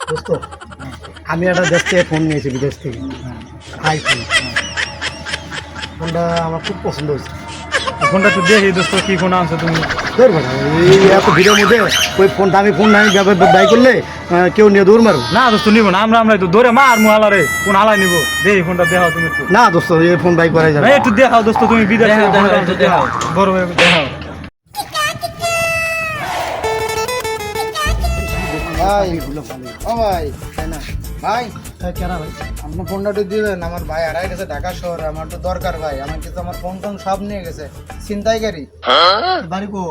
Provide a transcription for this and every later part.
দোস্ত আমি একটা দেশ থেকে ফোন নিয়েছি, বিদেশ থেকে আইফোন। ফোনটা আমার খুব পছন্দ হয়েছে। ফোনটা তো দেখি দোস্ত, কি ফোন আনছো তুমি? ধরবো না এই এত ভিড়ের মধ্যে ওই ফোন দামি ফোন নাই বাই করলে কেউ নিয়ে দৌড় মারবো। না দোস্ত নিব না, আমরাই তো ধরে মার মু হালারে কোন হালাই নিব। দেখি ফোনটা দেখাও তুমি একটু। না দোস্ত এই ফোন বাই করাই যাবে। একটু দেখাও দোস্ত, তুমি বিদেশ থেকে ফোন আনছো, দেখাও বড় ভাই দেখাও। ভাই ও ভাই না ভাই কেনা ভাই আপনার ফোনটা একটু দিবেন, আমার ভাই হারাই গেছে ঢাকা শহরে, আমার তো দরকার ভাই। আমার কিন্তু আমার ফোন টোন সব নিয়ে গেছে ছিনতাইকারী। বাড়ি কো?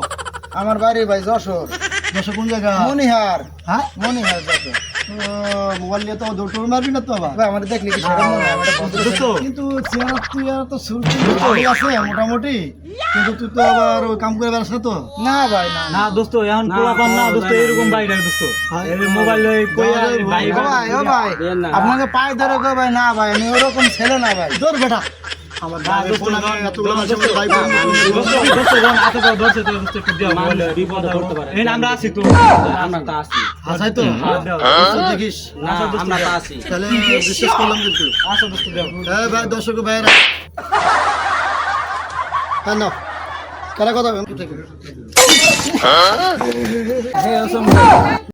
আমার বাড়ি ভাই যশোর, যশোর কোন জায়গা? মনিহার। হ্যাঁ মনিহার যশোর। মোবাইল নিয়ে তো দৌড় মারবি না তো আবার। ভাই আমার দেখলি কি সেরকম মনে হয়? আমার একটা বন্ধু দোস্ত কিন্তু চেহারা তুই আর তো সুলকি ভালোই আছে মোটামুটি, কিন্তু তুই তো আবার ওই কাম করে বেড়াস না তো। না ভাই না না দোস্ত এখন পোলা পান না দোস্ত, এরকম বাইক নাই দোস্ত। হ্যাঁ। এই মোবাইল কইয়া ভাই ও ভাই ও ভাই আপনাকে পায়ে ধরে গো ভাই। না ভাই আমি ওরকম ছেলে না ভাই। দৌড় বেটা আমার দাদা ফোন আমি এতগুলো মানুষের মধ্যে বাই করব। দোস্ত দোস্ত যখন এত বড় ধরছে তো দোস্ত একটু দাও মোবাইল বিপদ করতে পারে। এই আমরা আছি তো, আমরা তো আছি। হাসাই তো দাও। দোস্ত দেখিস না আমরা তো আছি। তাহলে বিশ্বাস করলাম কিন্তু। আসো দোস্ত দাও। হ্যাঁ ভাই দর্শক ভাইরা হ্যাঁ না কারা কথা